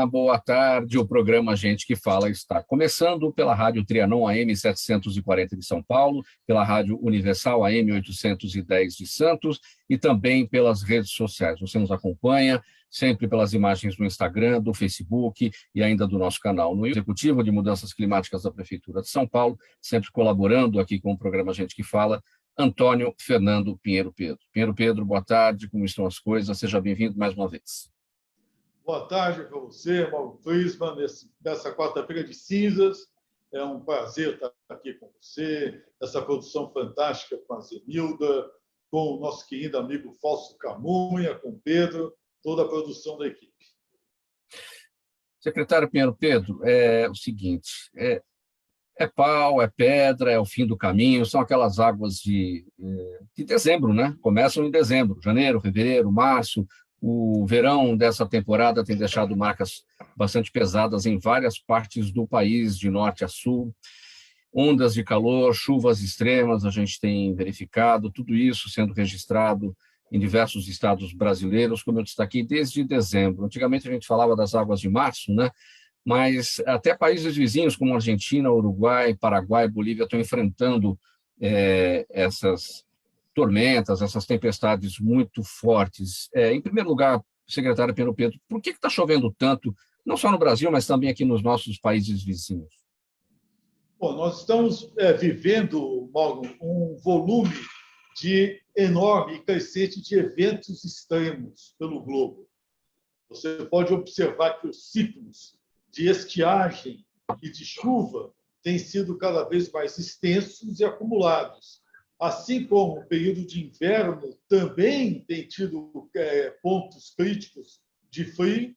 Olá, boa tarde. O programa Gente que Fala está começando pela Rádio Trianon AM 740 de São Paulo, pela Rádio Universal AM 810 de Santos e também pelas redes sociais. Você nos acompanha sempre pelas imagens do Instagram, do Facebook e ainda do nosso canal no Executivo de Mudanças Climáticas da Prefeitura de São Paulo, sempre colaborando aqui com o programa Gente que Fala, Antônio Fernando Pinheiro Pedro. Pinheiro Pedro, boa tarde, como estão as coisas? Seja bem-vindo mais uma vez. Boa tarde para você, Mauro Friesman, nessa quarta-feira de cinzas. É um prazer estar aqui com você, essa produção fantástica com a Zenilda, com o nosso querido amigo Fausto Camunha, com o Pedro, toda a produção da equipe. Secretário Pinheiro Pedro, é o seguinte, é pau, é pedra, é o fim do caminho, são aquelas águas de dezembro, né? Começam em dezembro, janeiro, fevereiro, março. O verão dessa temporada tem deixado marcas bastante pesadas em várias partes do país, de norte a sul. Ondas de calor, chuvas extremas, a gente tem verificado, tudo isso sendo registrado em diversos estados brasileiros, como eu destaquei, desde dezembro. Antigamente a gente falava das águas de março, né? Mas até países vizinhos como Argentina, Uruguai, Paraguai, Bolívia estão enfrentando essas tormentas, essas tempestades muito fortes. Em primeiro lugar, secretário Pinheiro Pedro, por que está chovendo tanto, não só no Brasil, mas também aqui nos nossos países vizinhos? Bom, nós estamos vivendo, Mauro, um volume enorme e crescente de eventos extremos pelo globo. Você pode observar que os ciclos de estiagem e de chuva têm sido cada vez mais extensos e acumulados. Assim como o período de inverno também tem tido pontos críticos de frio,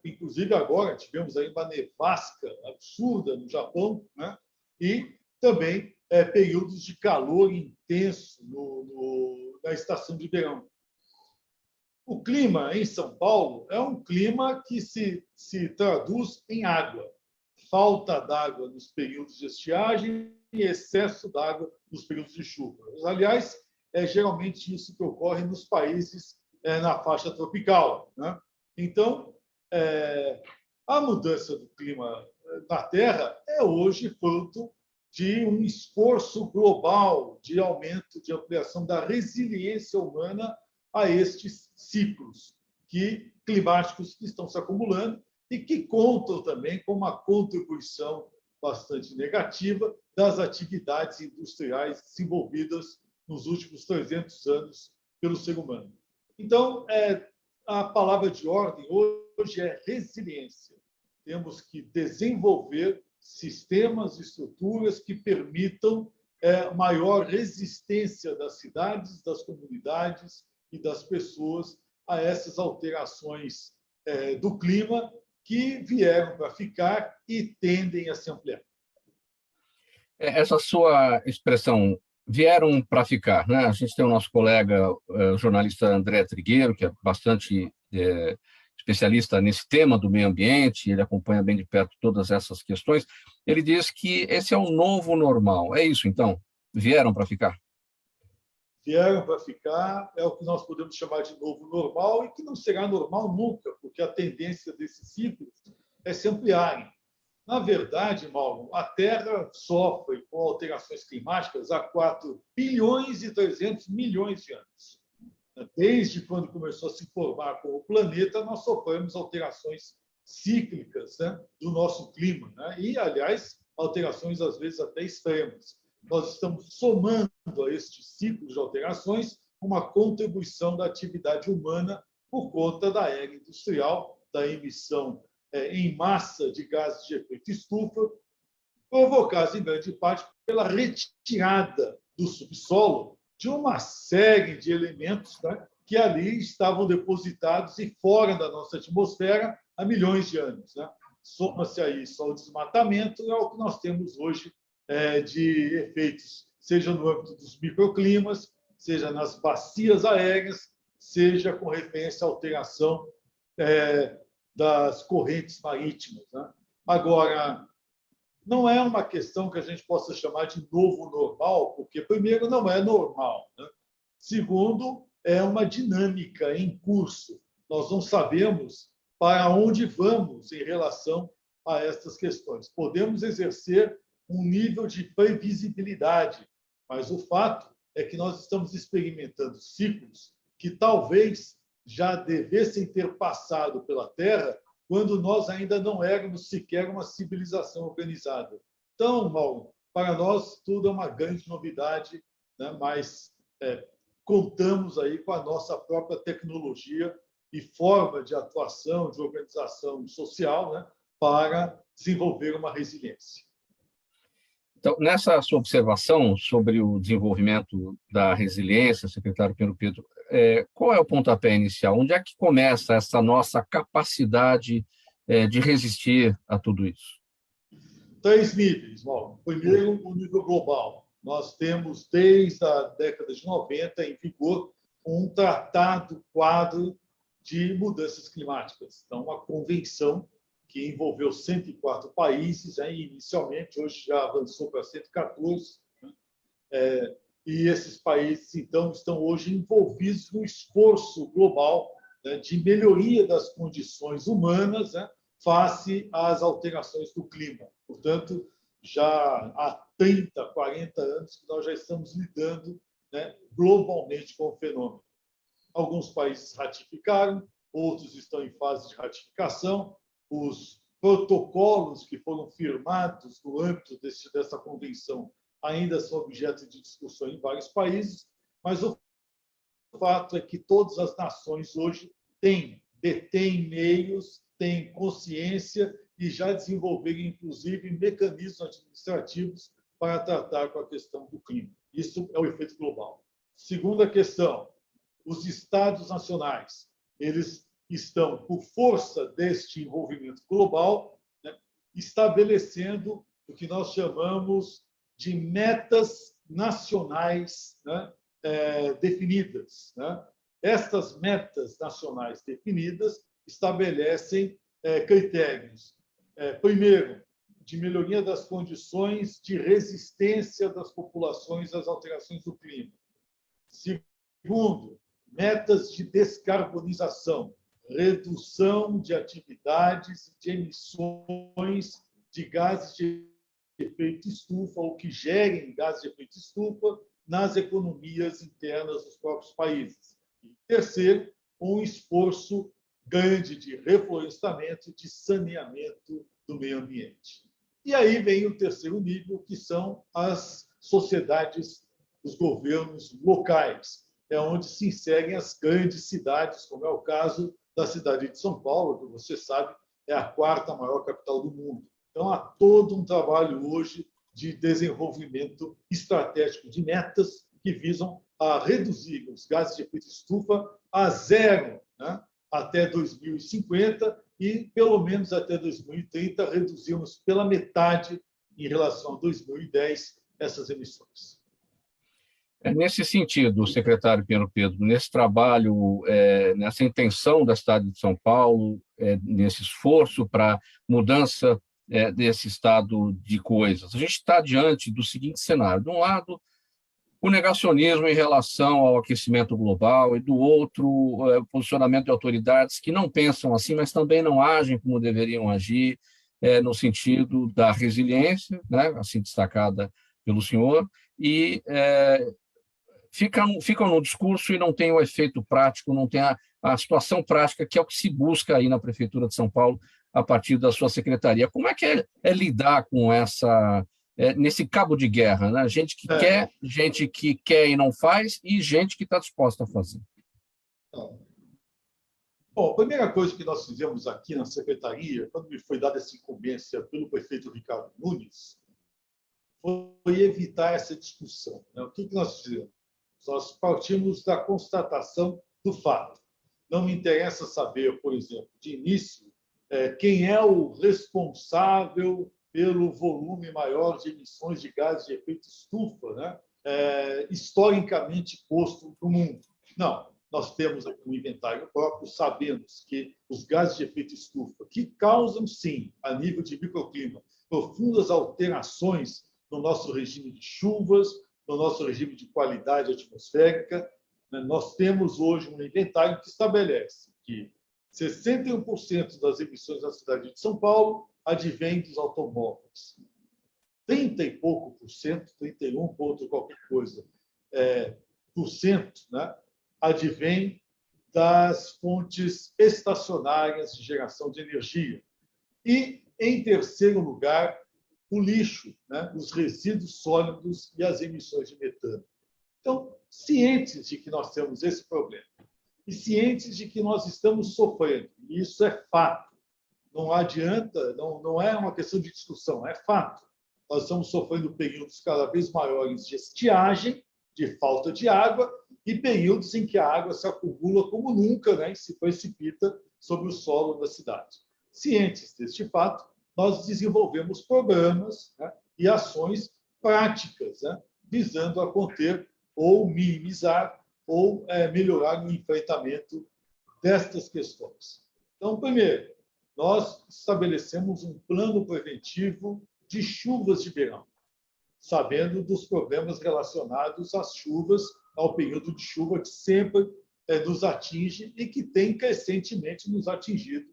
inclusive agora tivemos aí uma nevasca absurda no Japão, né? E também períodos de calor intenso na estação de verão. O clima em São Paulo é um clima que se traduz em água. Falta d'água nos períodos de estiagem e excesso d'água nos períodos de chuva. Aliás, é geralmente isso que ocorre nos países na faixa tropical, né? Então, a mudança do clima na Terra é hoje fruto de um esforço global de aumento, de ampliação da resiliência humana a estes ciclos climáticos que estão se acumulando e que contam também com uma contribuição bastante negativa das atividades industriais desenvolvidas nos últimos 300 anos pelo ser humano. Então, a palavra de ordem hoje é resiliência. Temos que desenvolver sistemas e estruturas que permitam maior resistência das cidades, das comunidades e das pessoas a essas alterações do clima que vieram para ficar e tendem a se ampliar. Essa sua expressão, vieram para ficar, né? A gente tem o nosso colega, o jornalista André Trigueiro, que é bastante especialista nesse tema do meio ambiente, ele acompanha bem de perto todas essas questões. Ele diz que esse é o novo normal. É isso, então? Vieram para ficar? Vieram para ficar, é o que nós podemos chamar de novo normal e que não será normal nunca, porque a tendência desses ciclos é se ampliarem. Na verdade, Mauro, a Terra sofre com alterações climáticas há 4 bilhões e 300 milhões de anos. Desde quando começou a se formar como planeta, nós sofremos alterações cíclicas, né, do nosso clima, né? E, aliás, alterações às vezes até extremas. Nós estamos somando a estes ciclos de alterações uma contribuição da atividade humana por conta da era industrial, da emissão em massa de gases de efeito estufa, provocadas em grande parte pela retirada do subsolo de uma série de elementos, né, que ali estavam depositados e fora da nossa atmosfera há milhões de anos, né? Soma-se a isso ao desmatamento, é o que nós temos hoje de efeitos, seja no âmbito dos microclimas, seja nas bacias aéreas, seja com referência à alteração das correntes marítimas, né? Agora, não é uma questão que a gente possa chamar de novo normal, porque, primeiro, não é normal, né? Segundo, é uma dinâmica em curso. Nós não sabemos para onde vamos em relação a estas questões. Podemos exercer um nível de previsibilidade, mas o fato é que nós estamos experimentando ciclos que talvez já devessem ter passado pela Terra quando nós ainda não éramos sequer uma civilização organizada. Então, Mauro, para nós tudo é uma grande novidade, né? Mas contamos aí com a nossa própria tecnologia e forma de atuação, de organização social, né? Para desenvolver uma resiliência. Então, nessa sua observação sobre o desenvolvimento da resiliência, secretário Pedro, qual é o pontapé inicial? Onde é que começa essa nossa capacidade de resistir a tudo isso? 3 níveis, Mauro. Primeiro, o nível global. Nós temos, desde a década de 90, em vigor um tratado quadro de mudanças climáticas. Então, uma convenção que envolveu 104 países, inicialmente, hoje já avançou para 114, e esses países, então, estão hoje envolvidos no esforço global, né, de melhoria das condições humanas, né, face às alterações do clima. Portanto, já há 30, 40 anos que nós já estamos lidando, né, globalmente com o fenômeno. Alguns países ratificaram, outros estão em fase de ratificação. Os protocolos que foram firmados no âmbito dessa convenção ainda são objeto de discussão em vários países, mas o fato é que todas as nações hoje detêm meios, têm consciência e já desenvolveram, inclusive, mecanismos administrativos para tratar com a questão do clima. Isso é o efeito global. Segunda questão, os Estados nacionais, eles estão, por força deste envolvimento global, né, estabelecendo o que nós chamamos de metas nacionais, né, definidas. Né? Estas metas nacionais definidas estabelecem critérios. Primeiro, de melhoria das condições de resistência das populações às alterações do clima. Segundo, metas de descarbonização, redução de atividades de emissões de gases de efeito estufa ou que gerem gases de efeito estufa nas economias internas dos próprios países. E terceiro, um esforço grande de reflorestamento, de saneamento do meio ambiente. E aí vem o terceiro nível, que são as sociedades, os governos locais, onde se inserem as grandes cidades, como é o caso da cidade de São Paulo, que você sabe é a 4ª maior capital do mundo. Então, há todo um trabalho hoje de desenvolvimento estratégico de metas que visam a reduzir os gases de efeito estufa a zero, né, até 2050 e, pelo menos até 2030, reduzirmos pela metade em relação a 2010 essas emissões. Nesse sentido, secretário Pedro, nesse trabalho, nessa intenção da cidade de São Paulo, nesse esforço para mudança desse estado de coisas, a gente está diante do seguinte cenário: de um lado, o negacionismo em relação ao aquecimento global, e do outro, o posicionamento de autoridades que não pensam assim, mas também não agem como deveriam agir, no sentido da resiliência, né, assim destacada pelo senhor, e ficam no discurso e não tem o efeito prático, não tem a situação prática, que é o que se busca aí na Prefeitura de São Paulo, a partir da sua secretaria. Como é que é lidar com nesse cabo de guerra, né? Gente que quer e não faz, e gente que está disposta a fazer? Bom, a primeira coisa que nós fizemos aqui na secretaria, quando me foi dada essa incumbência pelo prefeito Ricardo Nunes, foi evitar essa discussão. O que nós fizemos? Nós partimos da constatação do fato. Não me interessa saber, por exemplo, de início, quem é o responsável pelo volume maior de emissões de gases de efeito estufa, né, historicamente posto no mundo. Não, nós temos aqui um inventário próprio, sabemos que os gases de efeito estufa, que causam, sim, a nível de microclima, profundas alterações no nosso regime de chuvas, no nosso regime de qualidade atmosférica, né, nós temos hoje um inventário que estabelece que 61% das emissões na cidade de São Paulo advém dos automóveis. 30 e pouco por cento, 31 ponto qualquer coisa, por cento, né, advém das fontes estacionárias de geração de energia. E, em terceiro lugar, o lixo, né, os resíduos sólidos e as emissões de metano. Então, cientes de que nós temos esse problema e cientes de que nós estamos sofrendo, e isso é fato, não adianta, não é uma questão de discussão, é fato. Nós estamos sofrendo períodos cada vez maiores de estiagem, de falta de água, e períodos em que a água se acumula como nunca, né, e se precipita sobre o solo da cidade. Cientes deste fato, nós desenvolvemos programas, né, e ações práticas, né, visando a conter ou minimizar ou melhorar o enfrentamento destas questões. Então, primeiro, nós estabelecemos um plano preventivo de chuvas de verão, sabendo dos problemas relacionados às chuvas, ao período de chuva que sempre nos atinge e que tem crescentemente nos atingido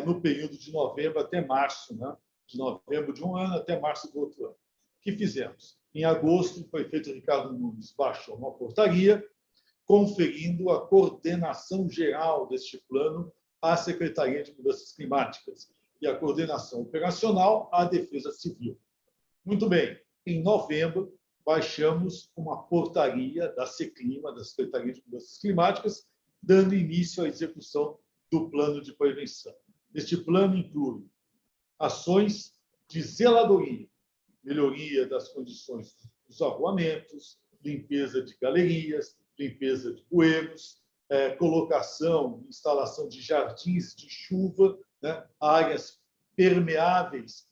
no período de novembro até março, né? De novembro de um ano até março do outro ano. O que fizemos? Em agosto, o prefeito Ricardo Nunes baixou uma portaria conferindo a coordenação geral deste plano à Secretaria de Mudanças Climáticas e a coordenação operacional à Defesa Civil. Muito bem, em novembro, baixamos uma portaria da SECLIMA, da Secretaria de Mudanças Climáticas, dando início à execução do plano de prevenção. Este plano inclui ações de zeladoria, melhoria das condições dos arruamentos, limpeza de galerias, limpeza de bueiros, colocação, instalação de jardins de chuva, né, áreas permeáveis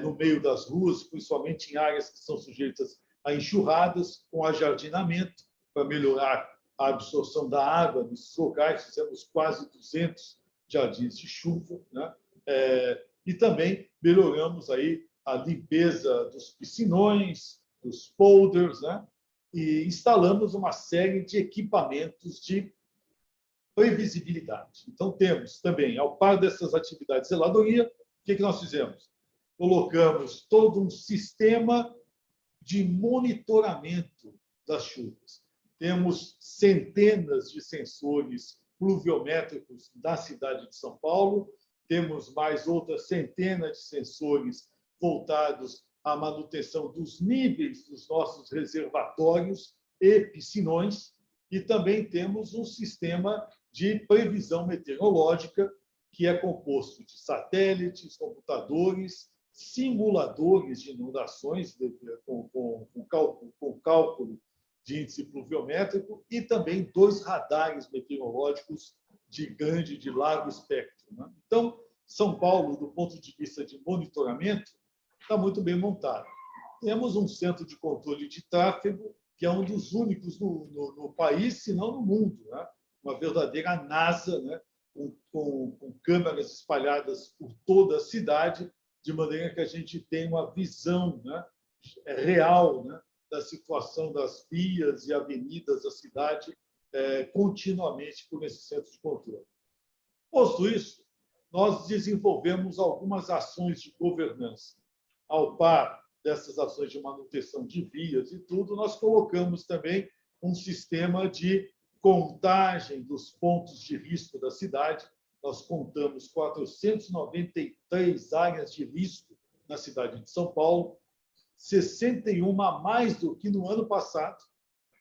no meio das ruas, principalmente em áreas que são sujeitas a enxurradas, com ajardinamento, para melhorar a absorção da água nesses locais. Fizemos quase 200 jardins de chuva, né? E também melhoramos aí a limpeza dos piscinões, dos polders, né? E instalamos uma série de equipamentos de previsibilidade. Então, temos também, ao par dessas atividades de zeladoria, o que nós fizemos? Colocamos todo um sistema de monitoramento das chuvas. Temos centenas de sensores pluviométricos da cidade de São Paulo, temos mais outras centenas de sensores voltados à manutenção dos níveis dos nossos reservatórios e piscinões, e também temos um sistema de previsão meteorológica que é composto de satélites, computadores, simuladores de inundações com cálculo de índice pluviométrico e também 2 radares meteorológicos de largo espectro, né? Então, São Paulo, do ponto de vista de monitoramento, está muito bem montado. Temos um centro de controle de tráfego, que é um dos únicos no país, se não no mundo, né? Uma verdadeira NASA, né? com câmeras espalhadas por toda a cidade, de maneira que a gente tenha uma visão, né, real, né, da situação das vias e avenidas da cidade continuamente por esse centro de controle. Posto isso, nós desenvolvemos algumas ações de governança. Ao par dessas ações de manutenção de vias e tudo, nós colocamos também um sistema de contagem dos pontos de risco da cidade. Nós contamos 493 áreas de risco na cidade de São Paulo, 61 a mais do que no ano passado,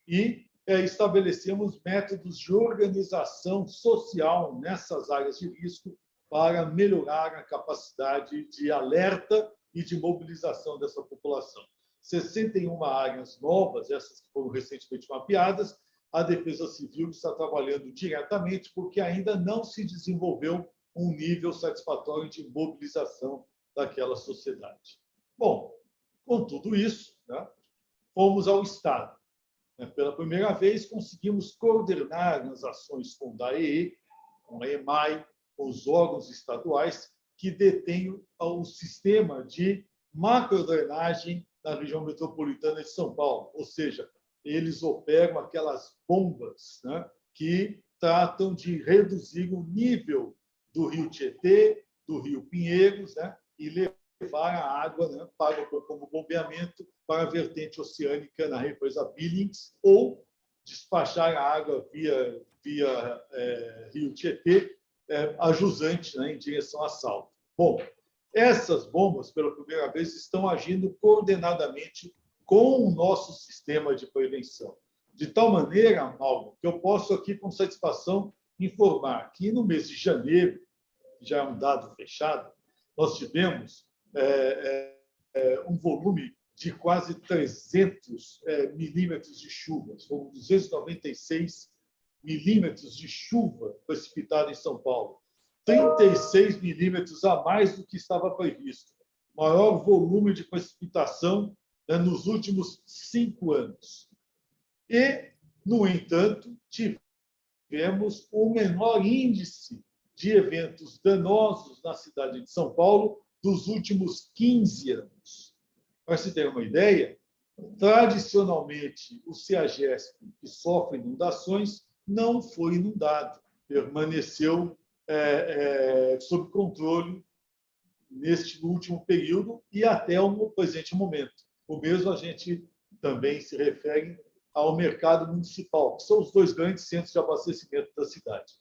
e estabelecemos métodos de organização social nessas áreas de risco para melhorar a capacidade de alerta e de mobilização dessa população. 61 áreas novas, essas que foram recentemente mapeadas, a Defesa Civil está trabalhando diretamente porque ainda não se desenvolveu um nível satisfatório de mobilização daquela sociedade. Bom, com tudo isso, né, fomos ao Estado. Pela primeira vez, conseguimos coordenar as ações com o DAEE, com a EMAI, com os órgãos estaduais que detêm o sistema de macrodrenagem da região metropolitana de São Paulo, ou seja, eles operam aquelas bombas, né, que tratam de reduzir o nível do Rio Tietê, do Rio Pinheiros, né? E levar a água, né, como bombeamento para a vertente oceânica na represa Billings, ou despachar a água via Rio Tietê, a jusante, né, em direção a Salto. Bom, essas bombas, pela primeira vez, estão agindo coordenadamente com o nosso sistema de prevenção. De tal maneira, Mauro, que eu posso aqui, com satisfação, informar que no mês de janeiro, que já é um dado fechado, nós tivemos um volume de quase 300 milímetros de chuva, foram 296 milímetros de chuva precipitada em São Paulo, 36 milímetros a mais do que estava previsto, maior volume de precipitação, né, nos últimos 5 anos. E, no entanto, tivemos o menor índice de eventos danosos na cidade de São Paulo dos últimos 15 anos. Para se ter uma ideia, tradicionalmente, o CEAGESP, que sofre inundações, não foi inundado, permaneceu sob controle neste último período e até o presente momento. O mesmo a gente também se refere ao mercado municipal, que são os 2 grandes centros de abastecimento da cidade.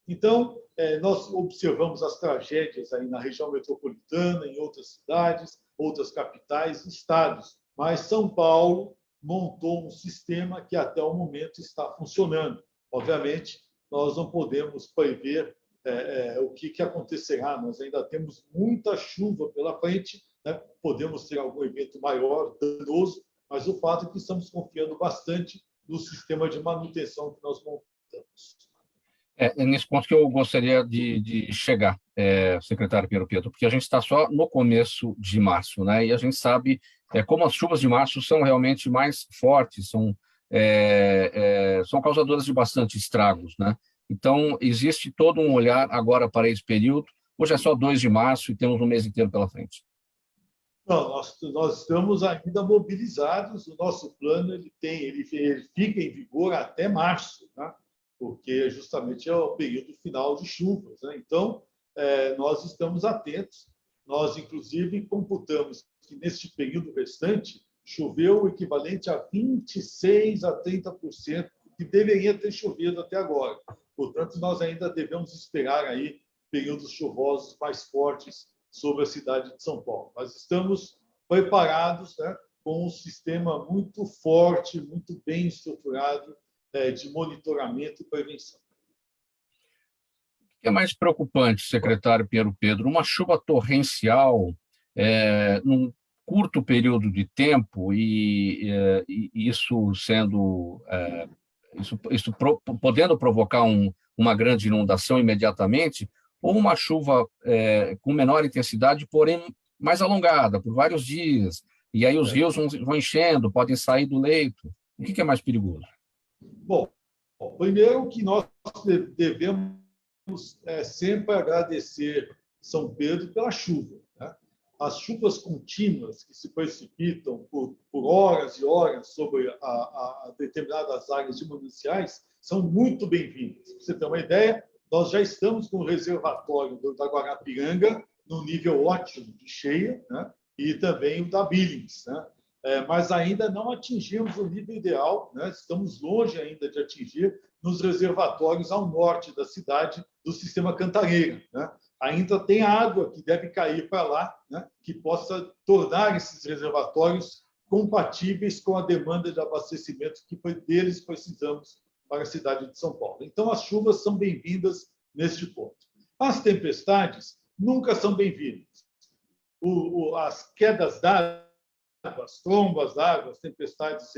Então, nós observamos as tragédias aí na região metropolitana, em outras cidades, outras capitais e estados, mas São Paulo montou um sistema que até o momento está funcionando. Obviamente, nós não podemos prever o que acontecerá, nós ainda temos muita chuva pela frente, né? Podemos ter algum evento maior, danoso, mas o fato é que estamos confiando bastante no sistema de manutenção que nós montamos. É nesse ponto que eu gostaria de chegar, secretário Pedro, porque a gente está só no começo de março, né? E a gente sabe como as chuvas de março são realmente mais fortes, são causadoras de bastante estragos, né? Então, existe todo um olhar agora para esse período. Hoje é só 2 de março e temos um mês inteiro pela frente. Não, nós estamos ainda mobilizados. O nosso plano ele fica em vigor até março, né? Porque justamente é o período final de chuvas, né? Então, nós estamos atentos. Nós, inclusive, computamos que, neste período restante, choveu o equivalente a 26% a 30% que deveria ter chovido até agora. Portanto, nós ainda devemos esperar aí períodos chuvosos mais fortes sobre a cidade de São Paulo. Mas estamos preparados, né, com um sistema muito forte, muito bem estruturado de monitoramento e prevenção. O que é mais preocupante, secretário Pedro? Uma chuva torrencial num curto período de tempo e isso sendo podendo provocar uma grande inundação imediatamente, ou uma chuva com menor intensidade, porém mais alongada, por vários dias, e aí os rios vão enchendo, podem sair do leito. O que é mais perigoso? Bom, primeiro que nós devemos sempre agradecer São Pedro pela chuva, né? As chuvas contínuas que se precipitam por horas e horas sobre a determinadas áreas de mananciais são muito bem-vindas. Para você ter uma ideia, nós já estamos com o reservatório da Guarapiranga no nível ótimo de cheia, né? E também o da Billings, né? Mas ainda não atingimos o nível ideal, né? Estamos longe ainda de atingir nos reservatórios ao norte da cidade do sistema Cantareira, né? Ainda tem água que deve cair para lá, né? Que possa tornar esses reservatórios compatíveis com a demanda de abastecimento que deles precisamos para a cidade de São Paulo. Então, as chuvas são bem-vindas neste ponto. As tempestades nunca são bem-vindas. As quedas d'água, as trombas d'água, as tempestades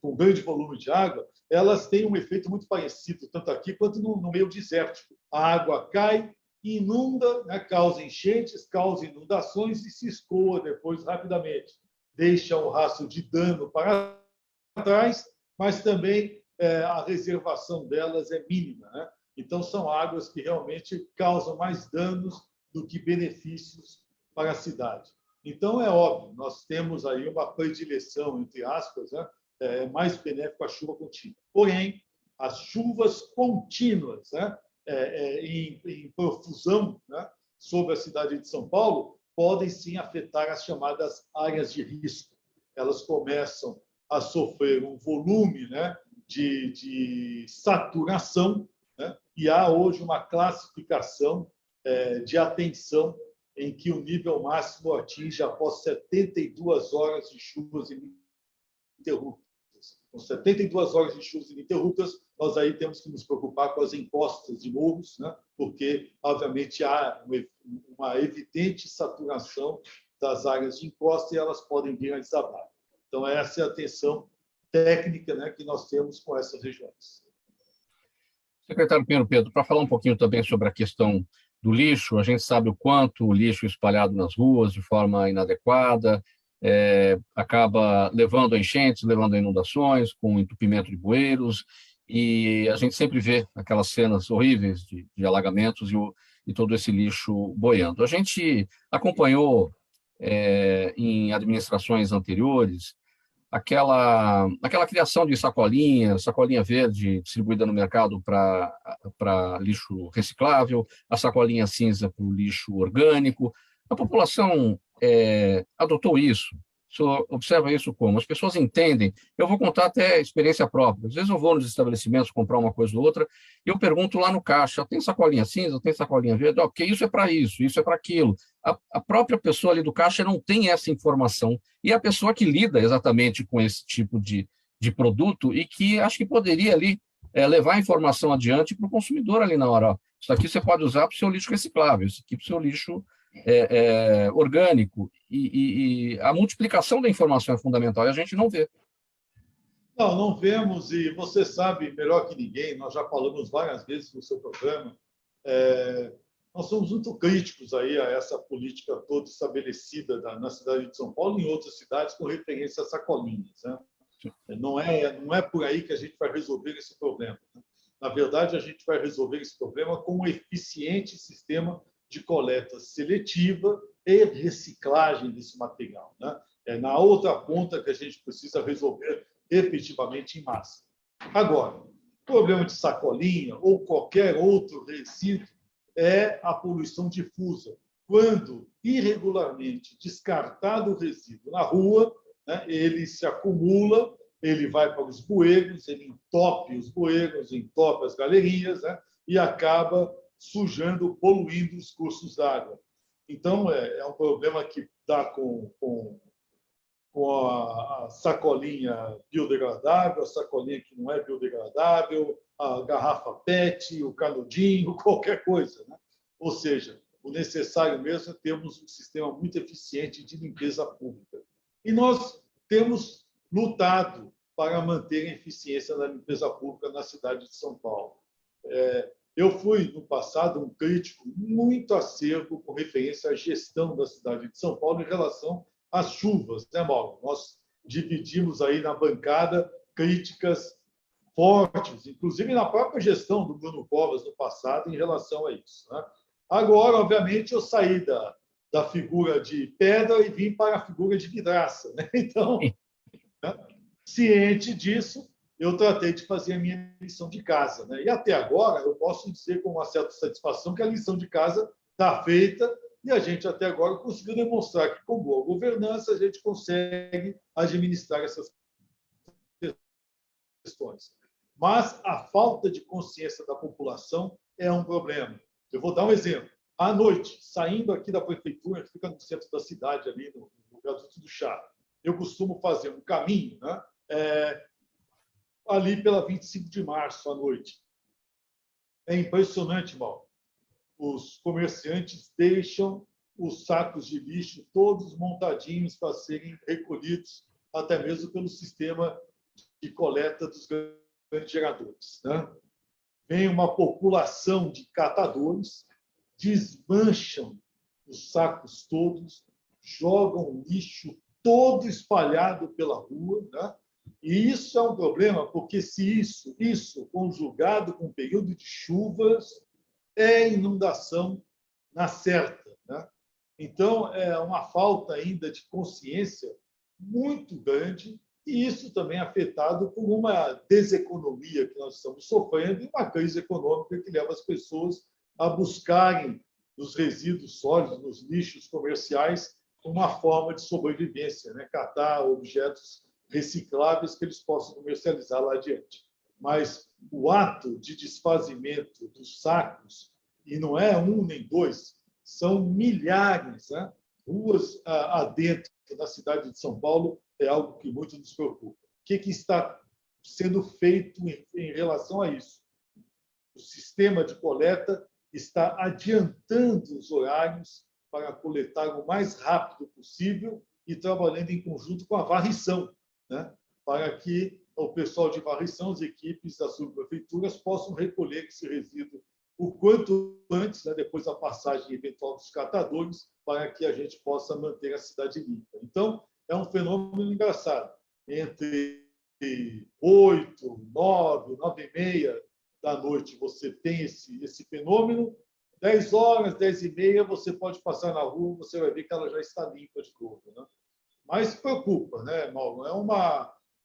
com grande volume de água, elas têm um efeito muito parecido, tanto aqui quanto no meio desértico. A água cai, inunda, né, causa enchentes, causa inundações e se escoa depois rapidamente. Deixa um rastro de dano para trás, mas também a reservação delas é mínima, né? Então, são águas que realmente causam mais danos do que benefícios para a cidade. Então, é óbvio, nós temos aí uma predileção, entre aspas, né? Mais benéfica a chuva contínua. Porém, as chuvas contínuas, né? em profusão, né, sobre a cidade de São Paulo, podem sim afetar as chamadas áreas de risco. Elas começam a sofrer um volume, né, de saturação, né, e há hoje uma classificação de atenção em que o nível máximo atinge após 72 horas de chuvas ininterruptas. Com 72 horas de chuvas ininterruptas, nós aí temos que nos preocupar com as encostas de morros, né? Porque, obviamente, há uma evidente saturação das áreas de encosta e elas podem vir a desabar. Então, essa é a atenção técnica, né, que nós temos com essas regiões. Secretário Pinheiro Pedro, para falar um pouquinho também sobre a questão do lixo, a gente sabe o quanto o lixo espalhado nas ruas de forma inadequada acaba levando a enchentes, levando a inundações, com entupimento de bueiros, e a gente sempre vê aquelas cenas horríveis de alagamentos e todo esse lixo boiando. A gente acompanhou em administrações anteriores aquela criação de sacolinha verde distribuída no mercado para lixo reciclável, a sacolinha cinza para o lixo orgânico. A população adotou isso. O senhor observa isso como? As pessoas entendem. Eu vou contar até experiência própria. Às vezes eu vou nos estabelecimentos comprar uma coisa ou outra e eu pergunto lá no caixa, tem sacolinha cinza, tem sacolinha verde? Porque isso é para aquilo. A própria pessoa ali do caixa não tem essa informação. E a pessoa que lida exatamente com esse tipo de produto e que acho que poderia ali levar a informação adiante para o consumidor ali na hora. Ó, isso aqui você pode usar para o seu lixo reciclável, isso aqui para o seu lixo orgânico. E a multiplicação da informação é fundamental e a gente não vê. Não vemos, e você sabe melhor que ninguém, nós já falamos várias vezes no seu programa, nós somos muito críticos aí a essa política toda estabelecida na cidade de São Paulo e em outras cidades com referência a sacolinhas, né? Não é por aí que a gente vai resolver esse problema, né? Na verdade, a gente vai resolver esse problema com um eficiente sistema de coleta seletiva e reciclagem desse material, né? É na outra ponta que a gente precisa resolver efetivamente em massa. Agora, o problema de sacolinha ou qualquer outro resíduo é a poluição difusa. Quando irregularmente descartado o resíduo na rua, né, ele se acumula, ele vai para os bueiros, ele entope os bueiros, entope as galerias, né, e acaba sujando, poluindo os cursos d'água. Então, é um problema que dá com a sacolinha biodegradável, a sacolinha que não é biodegradável, a garrafa PET, o canudinho, qualquer coisa, né? Ou seja, o necessário mesmo é termos um sistema muito eficiente de limpeza pública. E nós temos lutado para manter a eficiência da limpeza pública na cidade de São Paulo. Eu fui, no passado, um crítico muito acerbo com referência à gestão da cidade de São Paulo em relação às chuvas, né, Mauro? Nós dividimos aí na bancada críticas fortes, inclusive na própria gestão do Bruno Covas no passado em relação a isso, né? Agora, obviamente, eu saí da figura de pedra e vim para a figura de vidraça, né? Então, né, ciente disso, eu tratei de fazer a minha lição de casa, né? E até agora eu posso dizer com uma certa satisfação que a lição de casa está feita e a gente até agora conseguiu demonstrar que, com boa governança, a gente consegue administrar essas questões. Mas a falta de consciência da população é um problema. Eu vou dar um exemplo. À noite, saindo aqui da prefeitura, que fica no centro da cidade, ali no Viaduto do Chá, eu costumo fazer um caminho, né, ali pela 25 de março à noite. É impressionante, Mauro. Os comerciantes deixam os sacos de lixo todos montadinhos para serem recolhidos, até mesmo pelo sistema de coleta dos grandes geradores, né? Vem uma população de catadores, desmancham os sacos todos, jogam lixo todo espalhado pela rua, né? E isso é um problema, porque se isso conjugado com o período de chuvas, é inundação na certa, né? Então, é uma falta ainda de consciência muito grande e isso também é afetado por uma deseconomia que nós estamos sofrendo e uma crise econômica que leva as pessoas a buscarem nos resíduos sólidos, nos lixos comerciais, uma forma de sobrevivência, né? Catar objetos recicláveis que eles possam comercializar lá adiante. Mas o ato de desfazimento dos sacos, e não é um nem dois, são milhares, né? Ruas adentro da cidade de São Paulo, é algo que muito nos preocupa. O que está sendo feito em relação a isso? O sistema de coleta está adiantando os horários para coletar o mais rápido possível e trabalhando em conjunto com a varrição, né? Para que o pessoal de varrição, as equipes das subprefeituras, possam recolher esse resíduo o quanto antes, né? Depois da passagem eventual dos catadores, para que a gente possa manter a cidade limpa. Então, é um fenômeno engraçado. Entre 8, 9, 9h30 da noite, você tem esse fenômeno. 10 horas, 10h30, você pode passar na rua, você vai ver que ela já está limpa de novo, né? Mas preocupa, né, Mauro?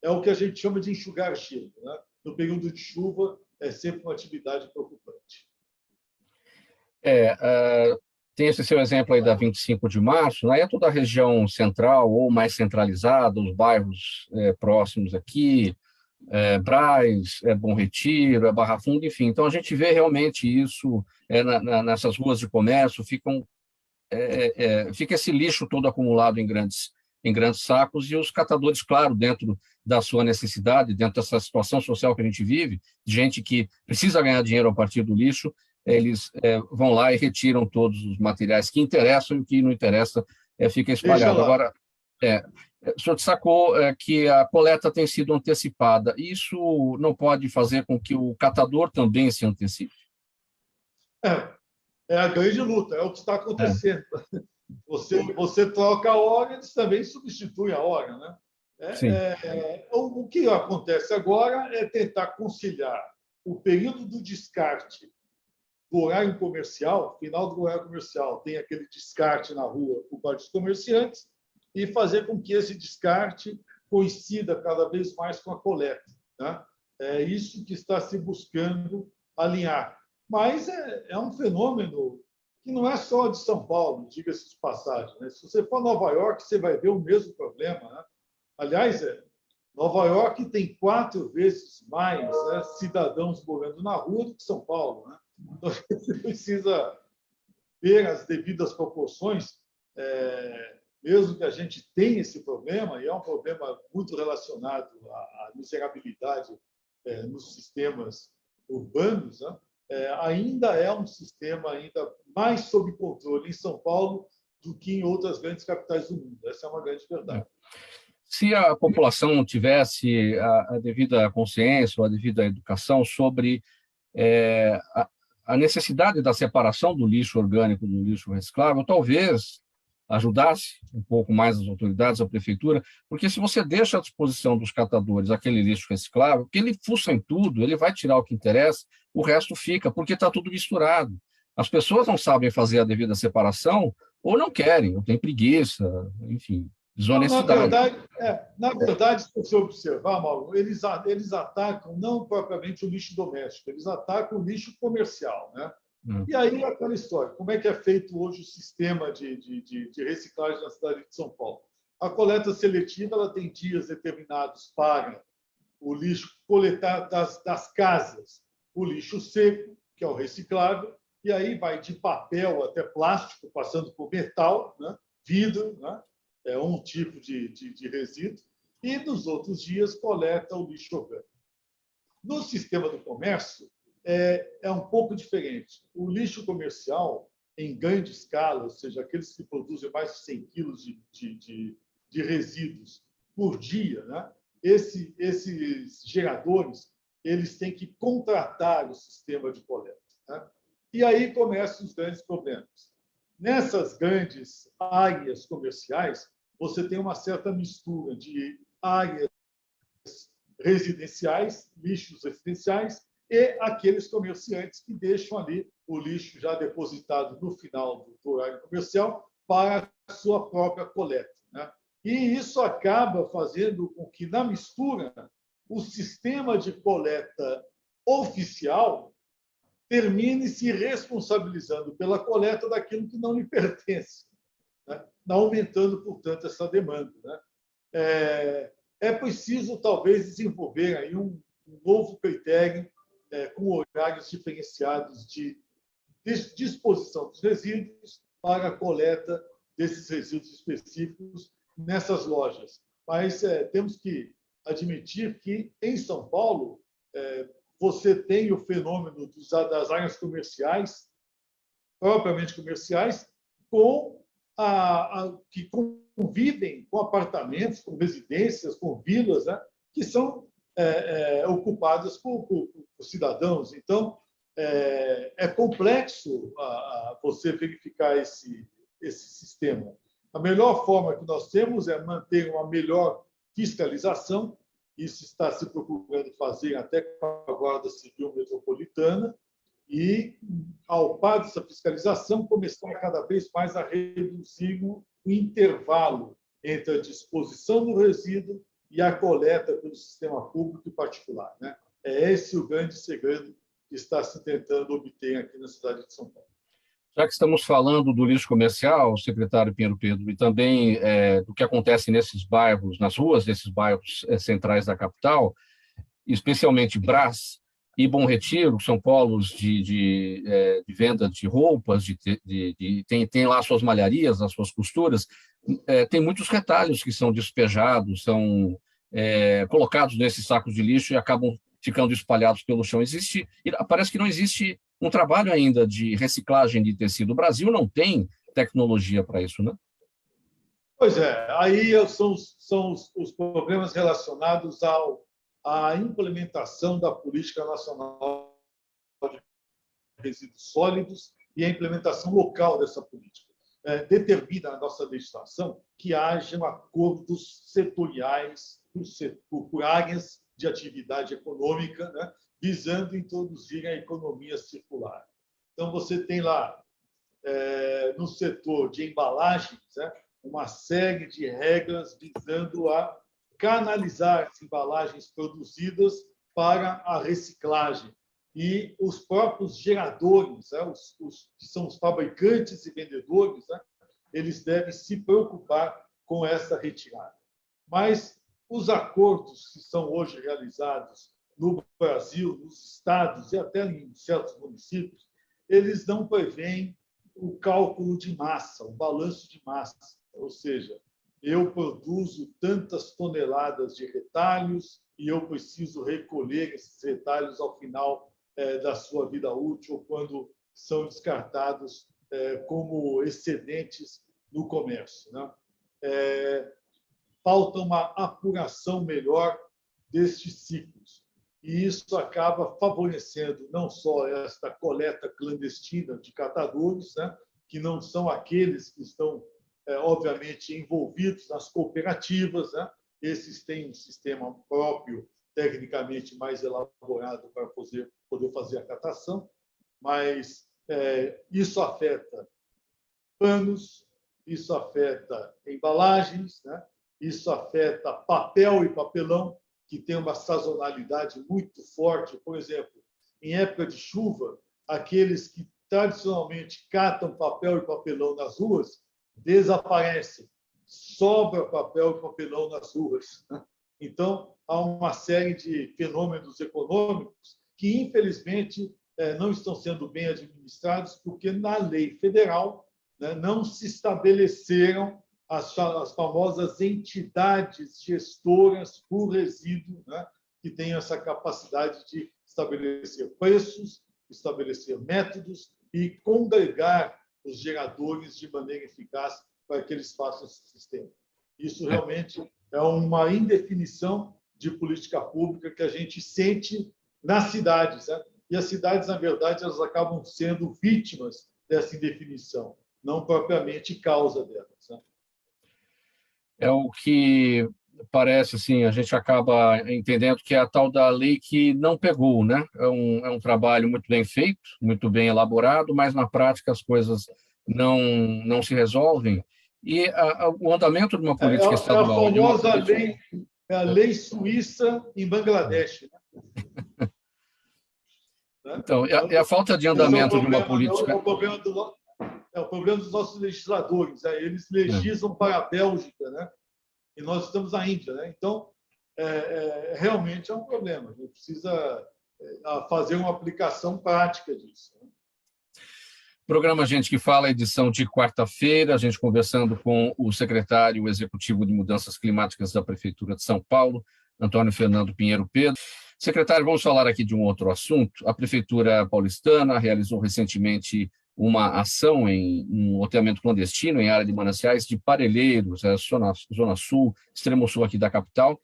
É o que a gente chama de enxugar gelo, né? No período de chuva, é sempre uma atividade preocupante. Tem esse seu exemplo aí da 25 de março, né? É toda a região central ou mais centralizada, os bairros próximos aqui, Brás, Bom Retiro, Barra Funda, enfim. Então, a gente vê realmente isso nessas ruas de comércio, fica esse lixo todo acumulado em grandes sacos, e os catadores, claro, dentro da sua necessidade, dentro dessa situação social que a gente vive, de gente que precisa ganhar dinheiro a partir do lixo, eles vão lá e retiram todos os materiais que interessam, e o que não interessa fica Veja espalhado. lá. Agora, o senhor destacou que a coleta tem sido antecipada. Isso não pode fazer com que o catador também se antecipe? É a grande luta, é o que está acontecendo. Você troca a hora, eles também substituem a hora, né? Sim. O que acontece agora é tentar conciliar o período do descarte do horário comercial, final do horário comercial, tem aquele descarte na rua por parte dos comerciantes, e fazer com que esse descarte coincida cada vez mais com a coleta, né? É isso que está se buscando alinhar. Mas é um fenômeno que não é só de São Paulo, diga-se de passagem, né? Se você for a Nova York, você vai ver o mesmo problema, né? Aliás, Nova York tem 4 vezes mais, né, cidadãos morando na rua do que São Paulo, né? Então, você precisa ver as devidas proporções, mesmo que a gente tenha esse problema, e é um problema muito relacionado à miserabilidade nos sistemas urbanos, né? Ainda é um sistema ainda mais sob controle em São Paulo do que em outras grandes capitais do mundo. Essa é uma grande verdade. Se a população tivesse a devida consciência ou a devida educação sobre a necessidade da separação do lixo orgânico do lixo reciclável, talvez ajudasse um pouco mais as autoridades, a prefeitura, porque se você deixa à disposição dos catadores aquele lixo reciclável, que ele fuça em tudo, ele vai tirar o que interessa, o resto fica, porque está tudo misturado. As pessoas não sabem fazer a devida separação, ou não querem, ou têm preguiça, enfim, desonestidade. Na verdade, se você observar, Mauro, eles atacam não propriamente o lixo doméstico, eles atacam o lixo comercial, né? E aí, aquela história, como é que é feito hoje o sistema de reciclagem na cidade de São Paulo? A coleta seletiva ela tem dias determinados para o lixo coletar das casas, o lixo seco, que é o reciclável, e aí vai de papel até plástico, passando por metal, né? Vidro, né? É um tipo de resíduo, e nos outros dias coleta o lixo orgânico. No sistema do comércio, é um pouco diferente. O lixo comercial, em grande escala, ou seja, aqueles que produzem mais de 100 quilos de resíduos por dia, né? Esses geradores eles têm que contratar o sistema de coleta, né? E aí começam os grandes problemas. Nessas grandes áreas comerciais, você tem uma certa mistura de áreas residenciais, lixos residenciais, e aqueles comerciantes que deixam ali o lixo já depositado no final do horário comercial para a sua própria coleta, né? E isso acaba fazendo com que, na mistura, o sistema de coleta oficial termine se responsabilizando pela coleta daquilo que não lhe pertence, né? Aumentando, portanto, essa demanda, né? É preciso, talvez, desenvolver aí um novo critério com horários diferenciados de disposição dos resíduos para a coleta desses resíduos específicos nessas lojas. Mas temos que admitir que, em São Paulo, você tem o fenômeno das áreas comerciais, propriamente comerciais, que convivem com apartamentos, com residências, com vilas, né, que são ocupadas por cidadãos. Então, é complexo você verificar esse sistema. A melhor forma que nós temos é manter uma melhor fiscalização. Isso está se procurando fazer até com a Guarda Civil Metropolitana. E, ao par dessa fiscalização, começar cada vez mais a reduzir o intervalo entre a disposição do resíduo e a coleta pelo sistema público e particular, né? É esse o grande segredo que está se tentando obter aqui na cidade de São Paulo. Já que estamos falando do lixo comercial, secretário Pinheiro Pedro, e também do que acontece nesses bairros, nas ruas desses bairros centrais da capital, especialmente Brás e Bom Retiro, que são polos de venda de roupas, tem lá suas malharias, as suas costuras, tem muitos retalhos que são despejados, são colocados nesses sacos de lixo e acabam ficando espalhados pelo chão. Parece que não existe um trabalho ainda de reciclagem de tecido. O Brasil não tem tecnologia para isso, né? Pois é, aí são os problemas relacionados à implementação da Política Nacional de Resíduos Sólidos e a implementação local dessa política. Determina a nossa legislação que hajam acordos setoriais por áreas de atividade econômica, né, visando introduzir a economia circular. Então, você tem lá, no setor de embalagens, né, uma série de regras visando a canalizar as embalagens produzidas para a reciclagem. E os próprios geradores, né, que são os fabricantes e vendedores, né, eles devem se preocupar com essa retirada. Mas os acordos que são hoje realizados no Brasil, nos estados e até em certos municípios, eles não prevêem o cálculo de massa, o balanço de massa. Ou seja, eu produzo tantas toneladas de retalhos e eu preciso recolher esses retalhos ao final da sua vida útil, quando são descartados como excedentes no comércio, né? Falta uma apuração melhor destes ciclos. E isso acaba favorecendo não só esta coleta clandestina de catadores, né, que não são aqueles que estão, obviamente, envolvidos nas cooperativas, né? Esses têm um sistema próprio, tecnicamente mais elaborado para poder fazer a catação, mas isso afeta panos, isso afeta embalagens, né? Isso afeta papel e papelão, que tem uma sazonalidade muito forte. Por exemplo, em época de chuva, aqueles que tradicionalmente catam papel e papelão nas ruas desaparecem. Sobra papel e papelão nas ruas, né? Então, há uma série de fenômenos econômicos que, infelizmente, não estão sendo bem administrados, porque na lei federal, né, não se estabeleceram as famosas entidades gestoras por resíduo, né, que têm essa capacidade de estabelecer preços, estabelecer métodos e congregar os geradores de maneira eficaz para que eles façam esse sistema. Isso realmente é uma indefinição de política pública que a gente sente nas cidades, né? E as cidades, na verdade, elas acabam sendo vítimas dessa indefinição, não propriamente causa delas, né? É o que parece, assim, a gente acaba entendendo que é a tal da lei que não pegou, né? É um trabalho muito bem feito, muito bem elaborado, mas na prática as coisas não se resolvem. E o andamento de uma É, política é a estadual, de uma famosa política... lei, é a lei suíça em Bangladesh. Né? Então, é a falta de Esse andamento de uma é política... o problema é o problema dos nossos legisladores. Né? Eles É. legislam para a Bélgica, né? E nós estamos na Índia. Né? Então, realmente é um problema. A gente precisa fazer uma aplicação prática disso. Né? Programa Gente que Fala, edição de quarta-feira, a gente conversando com o secretário executivo de Mudanças Climáticas da Prefeitura de São Paulo, Antônio Fernando Pinheiro Pedro. Secretário, vamos falar aqui de um outro assunto. A Prefeitura paulistana realizou recentemente uma ação em um loteamento clandestino em área de mananciais de Parelheiros, zona sul, extremo sul aqui da capital,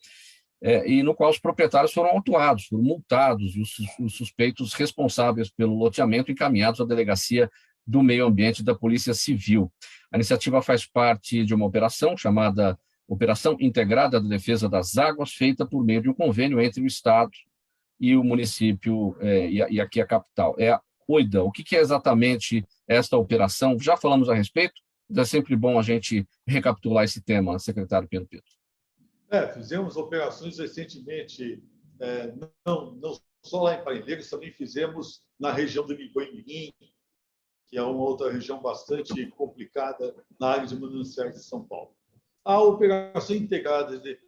e no qual os proprietários foram autuados, foram multados, e os suspeitos responsáveis pelo loteamento encaminhados à Delegacia do Meio Ambiente da Polícia Civil. A iniciativa faz parte de uma operação chamada Operação Integrada de Defesa das Águas, feita por meio de um convênio entre o Estado e o município, e aqui a capital. É a OIDA. O que é exatamente esta operação? Já falamos a respeito, mas é sempre bom a gente recapitular esse tema, secretário Pedro Pedro. Fizemos operações recentemente, não só lá em Parelheiros, também fizemos na região do Mirim, que é uma outra região bastante complicada na área de mananciais de São Paulo. A operação integrada de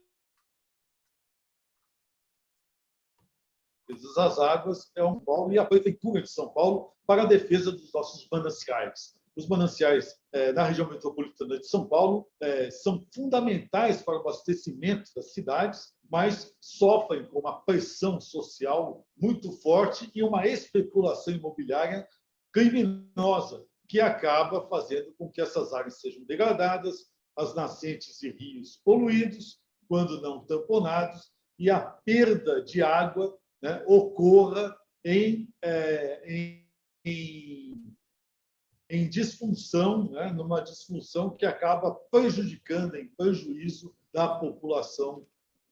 defesa das águas é um Paulo e a Prefeitura de São Paulo para a defesa dos nossos mananciais. Os mananciais na região metropolitana de São Paulo são fundamentais para o abastecimento das cidades, mas sofrem com uma pressão social muito forte e uma especulação imobiliária criminosa, que acaba fazendo com que essas áreas sejam degradadas, as nascentes e rios poluídos, quando não tamponados, e a perda de água, né, ocorra em disfunção, né, numa disfunção que acaba prejudicando, em prejuízo da população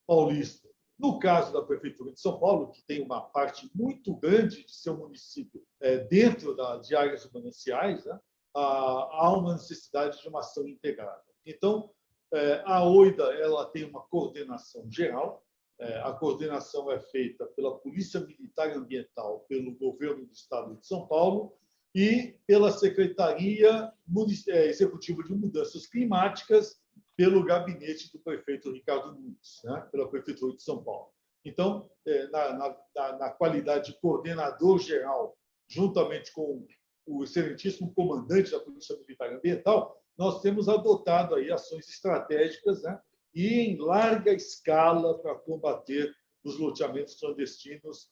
paulista. No caso da Prefeitura de São Paulo, que tem uma parte muito grande de seu município dentro de áreas de mananciais, né, há uma necessidade de uma ação integrada. Então, a OIDA ela tem uma coordenação geral. A coordenação é feita pela Polícia Militar e Ambiental, pelo Governo do Estado de São Paulo e pela Secretaria Executiva de Mudanças Climáticas, pelo gabinete do prefeito Ricardo Nunes, né, pela Prefeitura de São Paulo. Então, na qualidade de coordenador geral, juntamente com o excelentíssimo comandante da Polícia Militar e Ambiental, nós temos adotado aí ações estratégicas, né, e em larga escala para combater os loteamentos clandestinos,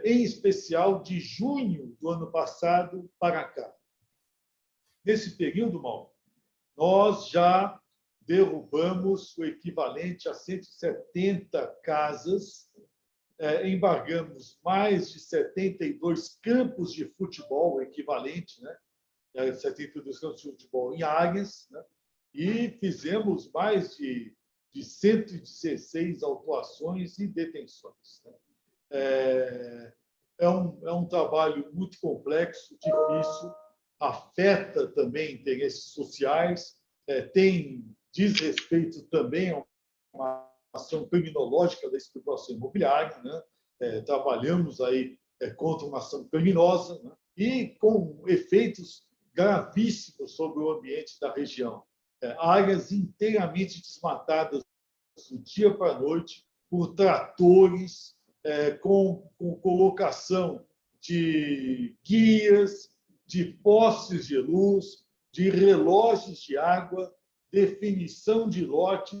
em especial de junho do ano passado para cá. Nesse período, Mauro, nós já derrubamos o equivalente a 170 casas, embargamos mais de 72 campos de futebol, o equivalente, né? 72 campos de futebol em áreas, né? E fizemos mais de 116 autuações e detenções. Né? É um trabalho muito complexo, difícil, afeta também interesses sociais, diz respeito também a uma ação criminológica da especulação imobiliária, né? Trabalhamos aí contra uma ação criminosa, né? E com efeitos gravíssimos sobre o ambiente da região. Áreas inteiramente desmatadas do dia para a noite por tratores, com colocação de guias, de postes de luz, de relógios de água, definição de lotes.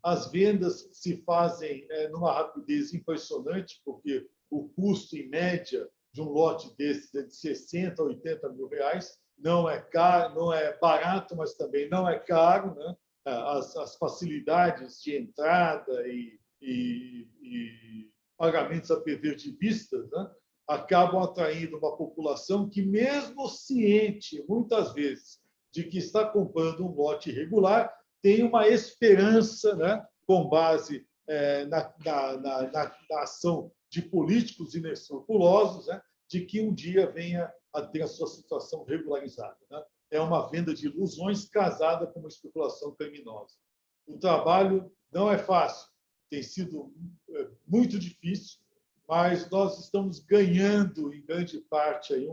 As vendas se fazem numa rapidez impressionante, porque o custo, em média, de um lote desses é de 60 a 80 mil reais. Não é caro, não é barato, mas também não é caro, né? As facilidades de entrada e pagamentos a perder de vista, né, acabam atraindo uma população que, mesmo ciente, muitas vezes, de que está comprando um lote irregular, tem uma esperança, né, com base na ação de políticos inescrupulosos, né, de que um dia venha a ter a sua situação regularizada. Né? é uma venda de ilusões casada com uma especulação criminosa. O trabalho não é fácil, tem sido muito difícil, mas nós estamos ganhando, em grande parte, aí,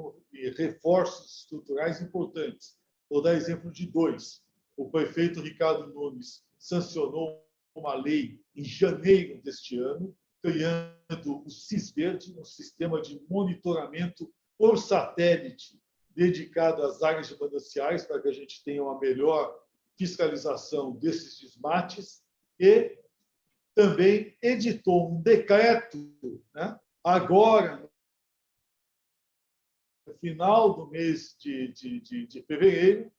reforços estruturais importantes. Vou dar exemplo de dois. O prefeito Ricardo Nunes sancionou uma lei em janeiro deste ano, criando o CISVerde, um sistema de monitoramento por satélite dedicado às áreas de mananciais, para que a gente tenha uma melhor fiscalização desses desmates, e também editou um decreto, né, agora, no final do mês de fevereiro,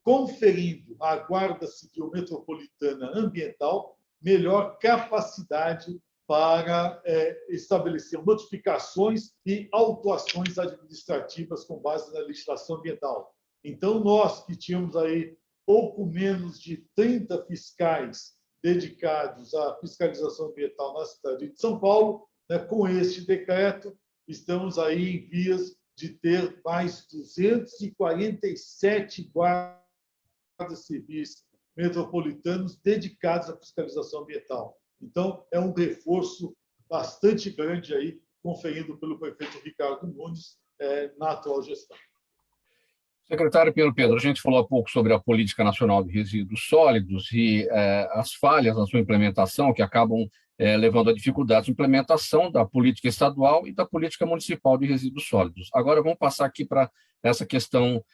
conferindo à Guarda Civil Metropolitana Ambiental melhor capacidade para estabelecer notificações e autuações administrativas com base na legislação ambiental. Então, nós que tínhamos aí pouco menos de 30 fiscais dedicados à fiscalização ambiental na cidade de São Paulo, né, com este decreto, estamos aí em vias de ter mais 247 guardas civis metropolitanos dedicados à fiscalização ambiental. Então, é um reforço bastante grande aí, conferido pelo prefeito Ricardo Nunes na atual gestão. Secretário Pedro, a gente falou há pouco sobre a Política Nacional de Resíduos Sólidos e as falhas na sua implementação, que acabam levando a dificuldades de implementação da política estadual e da política municipal de resíduos sólidos. Agora, vamos passar aqui para essa questão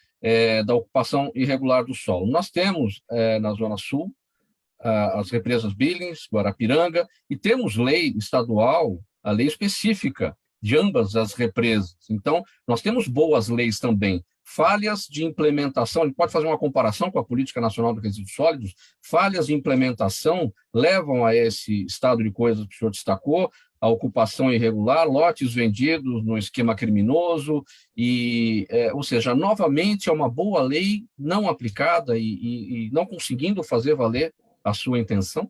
da ocupação irregular do solo. Nós temos, na Zona Sul, as represas Billings, Guarapiranga, e temos lei estadual, a lei específica de ambas as represas. Então, nós temos boas leis também. Falhas de implementação, a gente pode fazer uma comparação com a Política Nacional de Resíduos Sólidos, falhas de implementação levam a esse estado de coisas que o senhor destacou, a ocupação irregular, lotes vendidos no esquema criminoso, ou seja, novamente é uma boa lei não aplicada e não conseguindo fazer valer a sua intenção?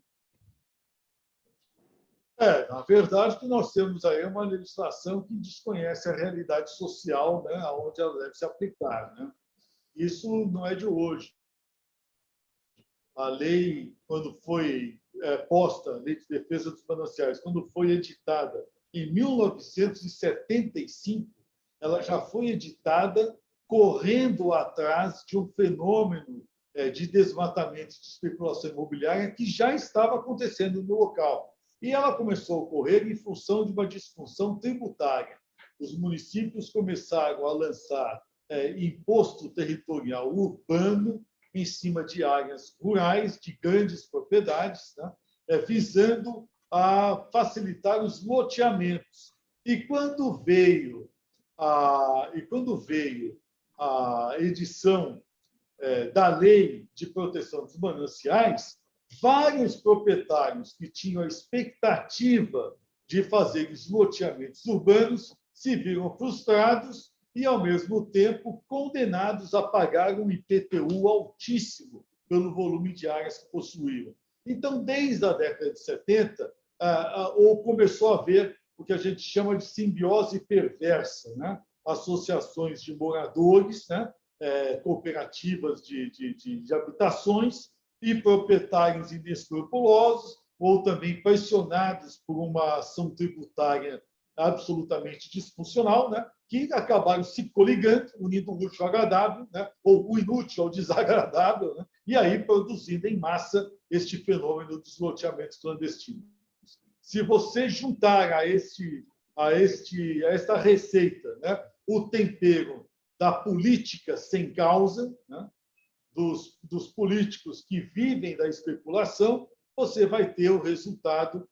Na verdade, que nós temos aí uma legislação que desconhece a realidade social, né, onde ela deve se aplicar, né? Isso não é de hoje. A lei, quando foi posta, a Lei de Defesa dos Mananciais, quando foi editada em 1975, ela já foi editada correndo atrás de um fenômeno de desmatamento e de especulação imobiliária que já estava acontecendo no local. E ela começou a ocorrer em função de uma disfunção tributária. Os municípios começaram a lançar imposto territorial urbano em cima de áreas rurais, de grandes propriedades, né, visando a facilitar os loteamentos. E quando veio a edição da Lei de Proteção dos Mananciais, vários proprietários que tinham a expectativa de fazer os loteamentos urbanos se viram frustrados e, ao mesmo tempo, condenados a pagar um IPTU altíssimo pelo volume de áreas que possuíam. Então, desde a década de 70, começou a haver o que a gente chama de simbiose perversa, né? Associações de moradores, né? Cooperativas de habitações e proprietários inescrupulosos, ou também pressionados por uma ação tributária absolutamente disfuncional, né, que acabaram se coligando, unindo o útil ao agradável, né, ou o inútil ao desagradável, né, e aí produzindo em massa este fenômeno dos loteamentos clandestinos. Se você juntar a esta receita, né, o tempero da política sem causa, né, dos políticos que vivem da especulação, você vai ter o resultado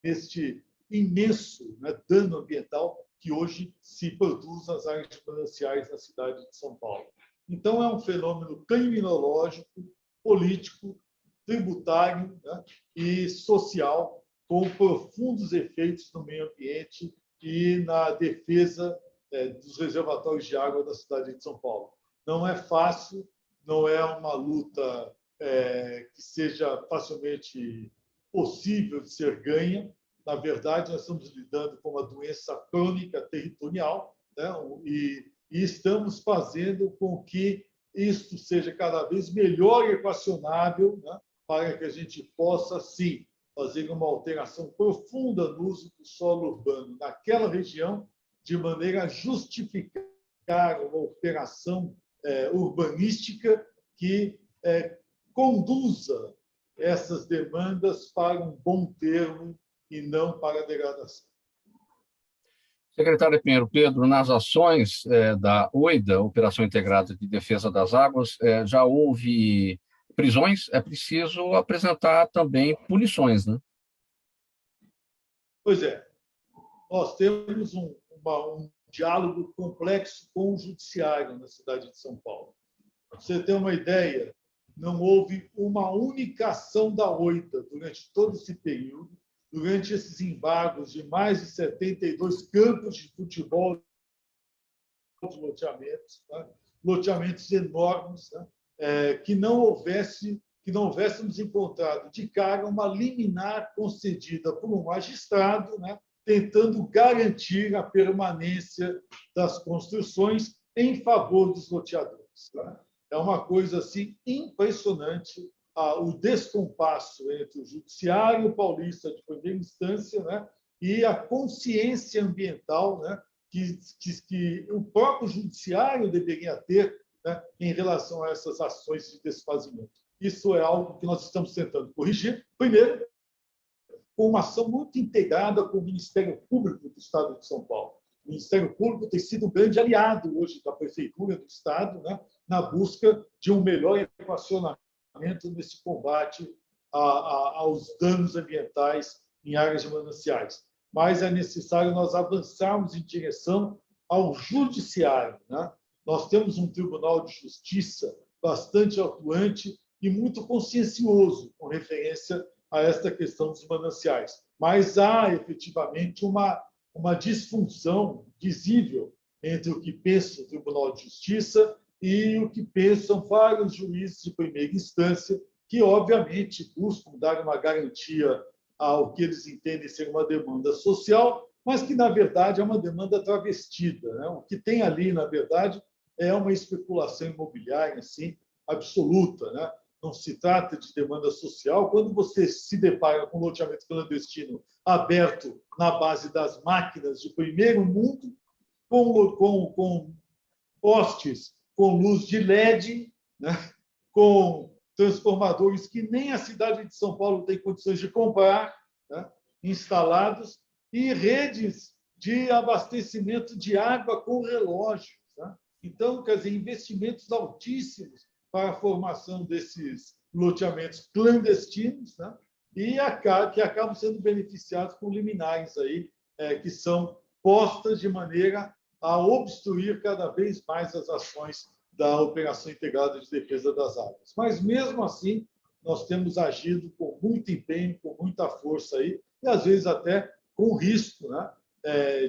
neste imenso, né, dano ambiental que hoje se produz nas áreas de mananciais na cidade de São Paulo. Então, é um fenômeno criminológico, político, tributário, né, e social, com profundos efeitos no meio ambiente e na defesa dos reservatórios de água da cidade de São Paulo. Não é fácil, não é uma luta que seja facilmente possível de ser ganha. Na verdade, nós estamos lidando com uma doença crônica territorial, né? e e estamos fazendo com que isto seja cada vez melhor equacionável, né, para que a gente possa, sim, fazer uma alteração profunda no uso do solo urbano naquela região, de maneira a justificar uma operação urbanística que conduza essas demandas para um bom termo e não para a degradação. Secretário Pinheiro Pedro, nas ações da OIDA, Operação Integrada de Defesa das Águas, já houve prisões, é preciso apresentar também punições, né? Pois é, nós temos um diálogo complexo com o judiciário na cidade de São Paulo. Para você ter uma ideia, não houve uma única ação da OIDA durante todo esse período, durante esses embargos de mais de 72 campos de futebol de loteamentos, né? Loteamentos enormes, né? Que não houvéssemos encontrado de cara uma liminar concedida por um magistrado, né? Tentando garantir a permanência das construções em favor dos loteadores. Né? É uma coisa assim impressionante o descompasso entre o judiciário paulista de primeira instância, né, e a consciência ambiental, né, que o próprio judiciário deveria ter, né, em relação a essas ações de desfazimento. Isso é algo que nós estamos tentando corrigir, primeiro, com uma ação muito integrada com o Ministério Público do Estado de São Paulo. O Ministério Público tem sido um grande aliado hoje da Prefeitura do Estado, né, na busca de um melhor equacionamento nesse combate aos danos ambientais em áreas de mananciais. Mas é necessário nós avançarmos em direção ao judiciário, né? Nós temos um Tribunal de Justiça bastante atuante e muito consciencioso com referência a esta questão dos mananciais. Mas há, efetivamente, uma disfunção visível entre o que pensa o Tribunal de Justiça e o que pensam vários juízes de primeira instância, que, obviamente, buscam dar uma garantia ao que eles entendem ser uma demanda social, mas que, na verdade, é uma demanda travestida, né? O que tem ali, na verdade, é uma especulação imobiliária assim, absoluta. Né? Não se trata de demanda social. Quando você se depara com um loteamento clandestino aberto na base das máquinas de primeiro mundo, com postes com luz de LED, né? Com transformadores que nem a cidade de São Paulo tem condições de comprar, né? Instalados, e redes de abastecimento de água com relógios. Né? Então, quer dizer, investimentos altíssimos para a formação desses loteamentos clandestinos, né? E que acabam sendo beneficiados com liminares aí, que são postas de maneira a obstruir cada vez mais as ações da Operação Integrada de Defesa das Águas. Mas, mesmo assim, nós temos agido com muito empenho, com muita força, aí, e às vezes até com risco, né,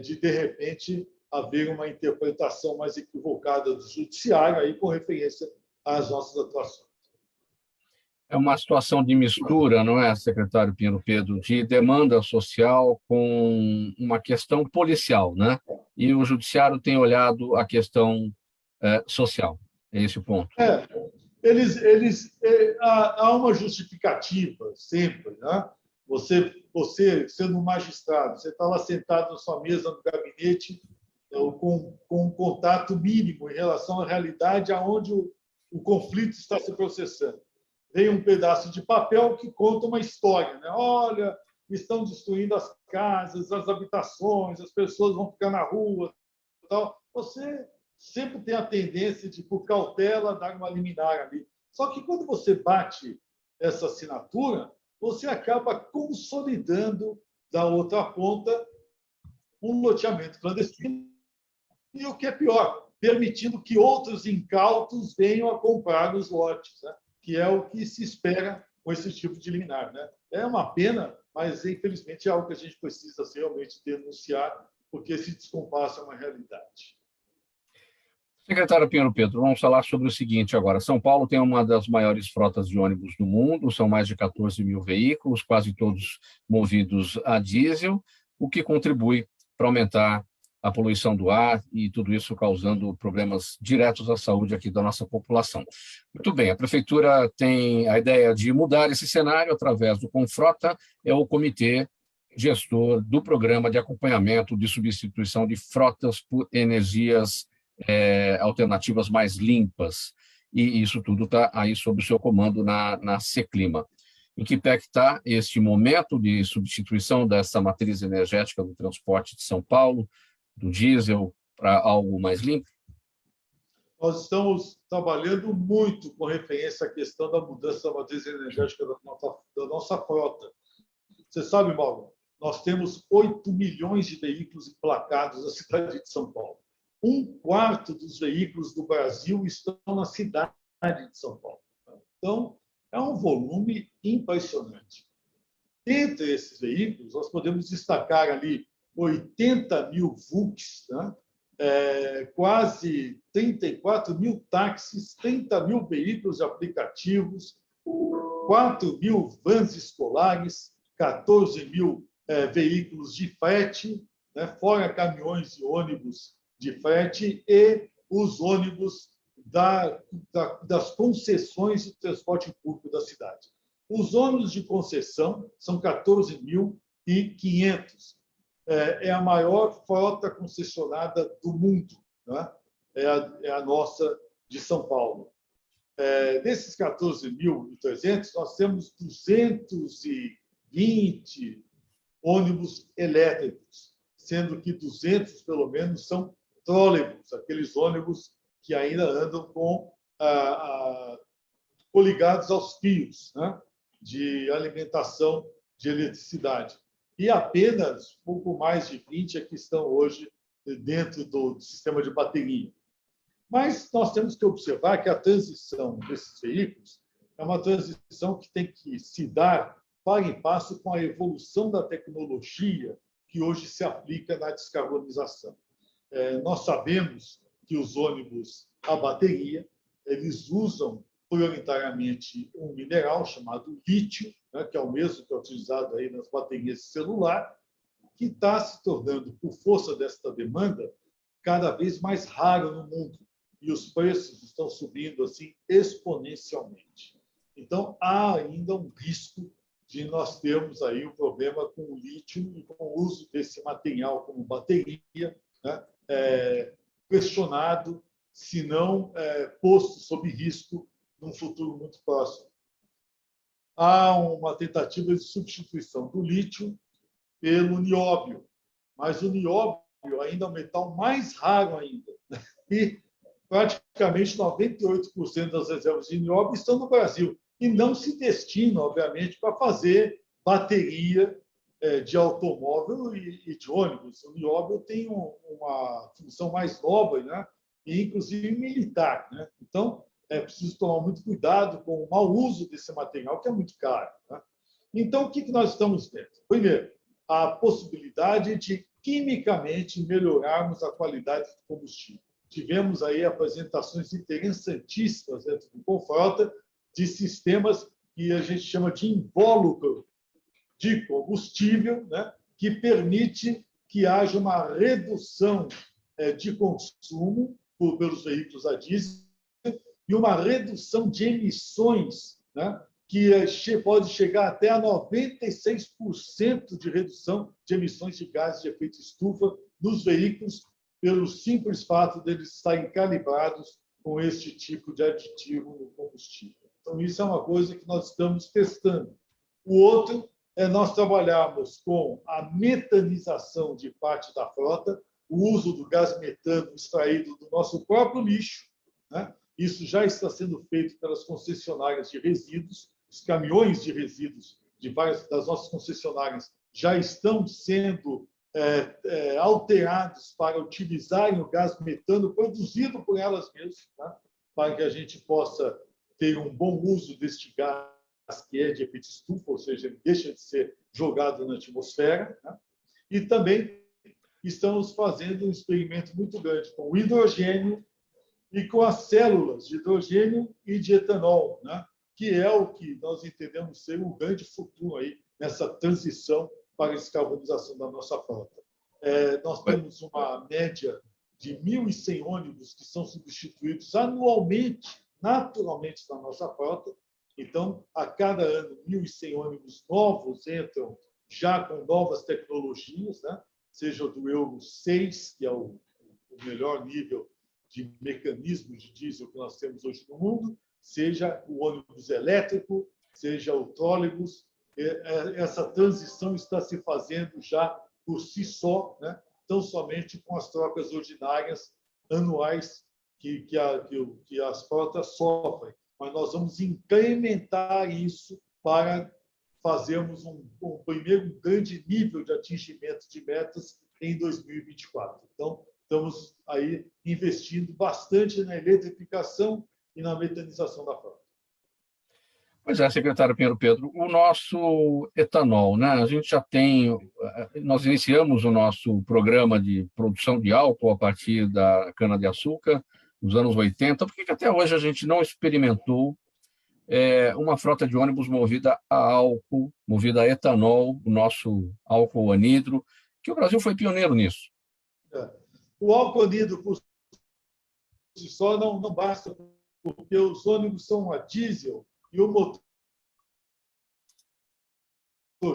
de repente, haver uma interpretação mais equivocada do judiciário aí, com referência às nossas atuações. É uma situação de mistura, não é, secretário Pinheiro Pedro, de demanda social com uma questão policial, né? E o judiciário tem olhado a questão social. É esse o ponto. Há uma justificativa sempre, né? Você sendo um magistrado, você está lá sentado na sua mesa no gabinete com um contato mínimo em relação à realidade aonde o conflito está se processando. Vem um pedaço de papel que conta uma história, né? Olha, estão destruindo as casas, as habitações, as pessoas vão ficar na rua, tal. Você sempre tem a tendência de, por cautela, dar uma liminar ali. Só que quando você bate essa assinatura, você acaba consolidando da outra ponta um loteamento clandestino e, o que é pior, permitindo que outros incautos venham a comprar os lotes, né? Que é o que se espera com esse tipo de liminar. Né? É uma pena, mas, infelizmente, é algo que a gente precisa realmente denunciar, porque esse descompasso é uma realidade. Secretário Pinheiro Pedro, vamos falar sobre o seguinte agora. São Paulo tem uma das maiores frotas de ônibus do mundo, são mais de 14 mil veículos, quase todos movidos a diesel, o que contribui para aumentar a poluição do ar e tudo isso causando problemas diretos à saúde aqui da nossa população. Muito bem, a Prefeitura tem a ideia de mudar esse cenário através do Confrota, é o comitê gestor do programa de acompanhamento de substituição de frotas por energias alternativas mais limpas. E isso tudo está aí sob o seu comando na Seclima. Em que pé está este momento de substituição dessa matriz energética do transporte de São Paulo, do diesel, para algo mais limpo? Nós estamos trabalhando muito com referência à questão da mudança da matriz energética da nossa frota. Você sabe, Mauro, nós temos 8 milhões de veículos emplacados na cidade de São Paulo. 1/4 dos veículos do Brasil estão na cidade de São Paulo. Então, é um volume impressionante. Dentre esses veículos, nós podemos destacar ali 80 mil VUCs, né? Quase 34 mil táxis, 30 mil veículos de aplicativos, 4 mil vans escolares, 14 mil veículos de frete, né? Fora caminhões e ônibus de frete e os ônibus das concessões de transporte público da cidade. Os ônibus de concessão são 14.500. É a maior frota concessionada do mundo, né? É a nossa de São Paulo. Desses 14.300, nós temos 220 ônibus elétricos, sendo que 200, pelo menos, são trólebus, aqueles ônibus que ainda andam coligados aos fios, né, de alimentação de eletricidade. E apenas pouco mais de 20 é que estão hoje dentro do sistema de bateria. Mas nós temos que observar que a transição desses veículos é uma transição que tem que se dar para e passo com a evolução da tecnologia que hoje se aplica na descarbonização. Nós sabemos que os ônibus a bateria, eles usam prioritariamente um mineral chamado lítio, né, que é o mesmo que é utilizado aí nas baterias de celular, que está se tornando, por força desta demanda, cada vez mais raro no mundo. E os preços estão subindo assim exponencialmente. Então, há ainda um risco de nós termos aí um problema com o lítio e com o uso desse material como bateria, né, questionado, se não posto sob risco num futuro muito próximo. Há uma tentativa de substituição do lítio pelo nióbio, mas o nióbio ainda é um metal mais raro ainda. E praticamente 98% das reservas de nióbio estão no Brasil e não se destinam, obviamente, para fazer bateria de automóvel e de ônibus. O nióbio tem uma função mais nobre, né? E inclusive militar, né? Então, é preciso tomar muito cuidado com o mau uso desse material, que é muito caro, né? Então, o que nós estamos vendo? Primeiro, a possibilidade de quimicamente melhorarmos a qualidade do combustível. Tivemos aí apresentações interessantíssimas dentro do Confrota de sistemas que a gente chama de invólucro de combustível, né, que permite que haja uma redução de consumo pelos veículos a diesel e uma redução de emissões, né, que pode chegar até a 96% de redução de emissões de gases de efeito estufa nos veículos, pelo simples fato deles estarem calibrados com este tipo de aditivo no combustível. Então, isso é uma coisa que nós estamos testando. O outro é nós trabalharmos com a metanização de parte da frota, o uso do gás metano extraído do nosso próprio lixo, né? Isso já está sendo feito pelas concessionárias de resíduos, os caminhões de resíduos de várias das nossas concessionárias já estão sendo alterados para utilizarem o gás metano produzido por elas mesmas, né? Para que a gente possa ter um bom uso deste gás que é de efeito estufa, ou seja, ele deixa de ser jogado na atmosfera, né? E também estamos fazendo um experimento muito grande com o hidrogênio e com as células de hidrogênio e de etanol, né? Que é o que nós entendemos ser um grande futuro aí nessa transição para a descarbonização da nossa frota. Nós temos uma média de 1.100 ônibus que são substituídos anualmente, naturalmente, na nossa frota. Então, a cada ano, 1.100 ônibus novos entram já com novas tecnologias, né? Seja do Euro 6, que é o melhor nível de mecanismo de diesel que nós temos hoje no mundo, seja o ônibus elétrico, seja o trólebus. Essa transição está se fazendo já por si só, né? Tão somente com as trocas ordinárias anuais que as frotas sofrem. Mas nós vamos incrementar isso para fazermos um primeiro grande nível de atingimento de metas em 2024. Então, estamos aí investindo bastante na eletrificação e na metanização da frota. Pois é, secretário Pinheiro Pedro, o nosso etanol, né? A gente já tem, nós iniciamos o nosso programa de produção de álcool a partir da cana-de-açúcar, nos anos 80, por que até hoje a gente não experimentou uma frota de ônibus movida a álcool, movida a etanol, o nosso álcool anidro, que o Brasil foi pioneiro nisso? O álcool anidro, por si só, não basta, porque os ônibus são a diesel e o motor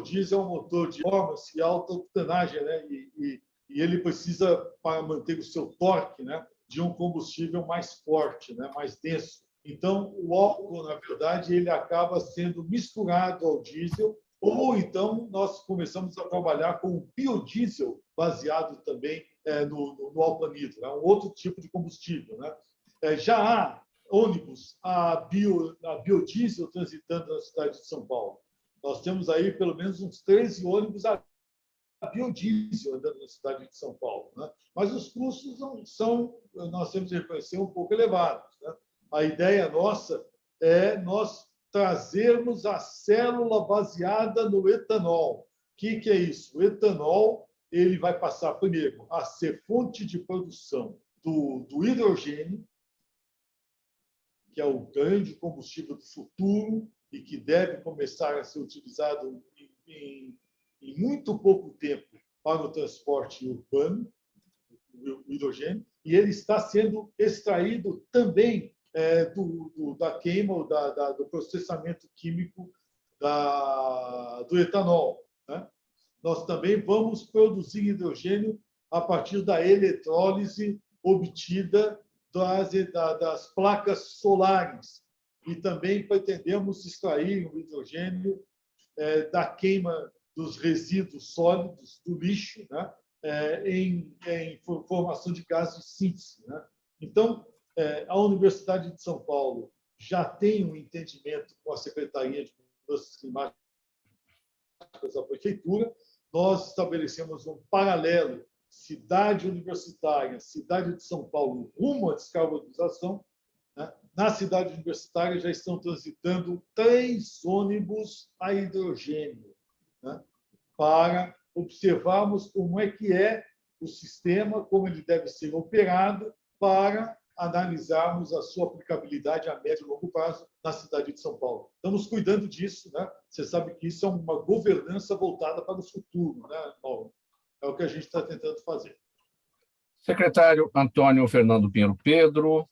diesel é um motor de performance e alta octanagem, né? E ele precisa, para manter o seu torque, né, de um combustível mais forte, né, mais denso. Então, o álcool, na verdade, ele acaba sendo misturado ao diesel, ou então nós começamos a trabalhar com o biodiesel, baseado também no álcool anidro, um outro tipo de combustível, né? Já há ônibus a biodiesel transitando na cidade de São Paulo. Nós temos aí pelo menos uns 13 ônibus a biodiesel andando na cidade de São Paulo, né? Mas os custos nós temos que reconhecer, um pouco elevados, né? A ideia nossa é nós trazermos a célula baseada no etanol. O que é isso? O etanol ele vai passar, primeiro, a ser fonte de produção do hidrogênio, que é o grande combustível do futuro e que deve começar a ser utilizado em muito pouco tempo para o transporte urbano, o hidrogênio, e ele está sendo extraído também da queima ou do processamento químico do etanol, né? Nós também vamos produzir hidrogênio a partir da eletrólise obtida das placas solares. E também pretendemos extrair o hidrogênio da queima dos resíduos sólidos, do lixo, né, em formação de gás de síntese, né? Então, a Universidade de São Paulo já tem um entendimento com a Secretaria de Mudanças Climáticas da Prefeitura. Nós estabelecemos um paralelo cidade universitária, cidade de São Paulo, rumo à descarbonização, né? Na cidade universitária já estão transitando 3 ônibus a hidrogênio, né? Para observarmos como é que é o sistema, como ele deve ser operado, para analisarmos a sua aplicabilidade a médio e longo prazo na cidade de São Paulo. Estamos cuidando disso, né? Você sabe que isso é uma governança voltada para o futuro, né, Paulo? É o que a gente está tentando fazer. Secretário Antônio Fernando Pinheiro Pedro,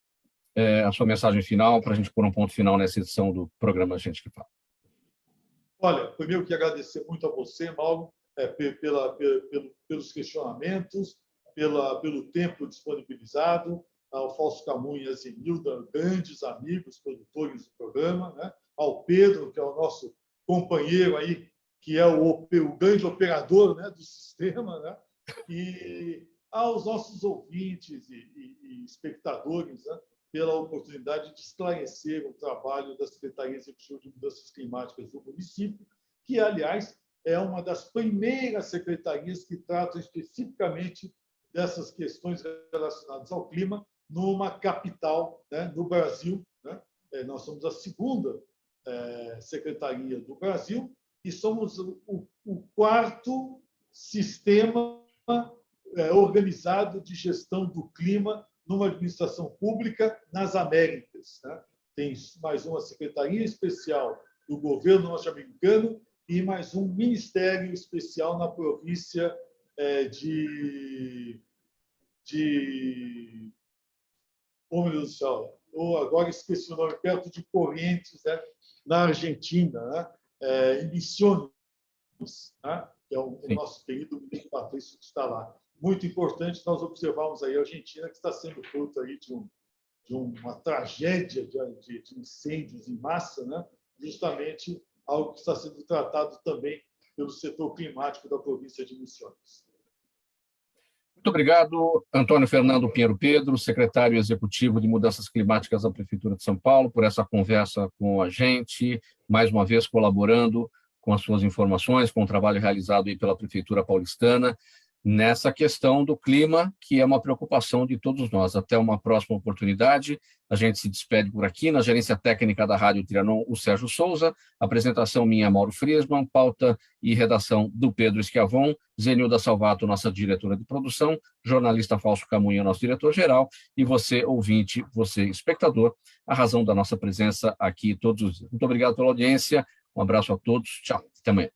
a sua mensagem final para a gente pôr um ponto final nessa edição do programa Gente que Fala. Olha, primeiro que agradecer muito a você, Mauro, pelos questionamentos, pelo tempo disponibilizado, ao Fausto Camunhas e Nilda, grandes amigos, produtores do programa, né? Ao Pedro, que é o nosso companheiro aí, que é o grande operador, né, do sistema, né? E aos nossos ouvintes e espectadores, né, pela oportunidade de esclarecer o trabalho da Secretaria Executiva de Mudanças Climáticas do município, que, aliás, é uma das primeiras secretarias que tratam especificamente dessas questões relacionadas ao clima numa capital, né, no Brasil, né? Nós somos a segunda secretaria do Brasil e somos o 4º sistema organizado de gestão do clima numa administração pública nas Américas, né? Tem mais uma secretaria especial do governo norte-americano e mais um ministério especial na província oh, meu Deus do céu, agora esqueci o nome, perto de Corrientes, né, na Argentina, né, em Misiones, né, que é o nosso querido ministro Patrício que está lá. Muito importante nós observarmos aí a Argentina, que está sendo fruto aí de uma tragédia de incêndios em massa, né, justamente algo que está sendo tratado também pelo setor climático da província de Misiones. Muito obrigado, Antônio Fernando Pinheiro Pedro, secretário executivo de Mudanças Climáticas da Prefeitura de São Paulo, por essa conversa com a gente, mais uma vez colaborando com as suas informações, com o trabalho realizado aí pela Prefeitura paulistana, nessa questão do clima, que é uma preocupação de todos nós. Até uma próxima oportunidade. A gente se despede por aqui. Na gerência técnica da Rádio Trianon, o Sérgio Souza, apresentação minha, Mauro Friesman, pauta e redação do Pedro Schiavon, Zenilda Salvato, nossa diretora de produção, jornalista Fausto Camunha, nosso diretor-geral, e você, ouvinte, você, espectador, a razão da nossa presença aqui todos os dias. Muito obrigado pela audiência, um abraço a todos, tchau, até amanhã.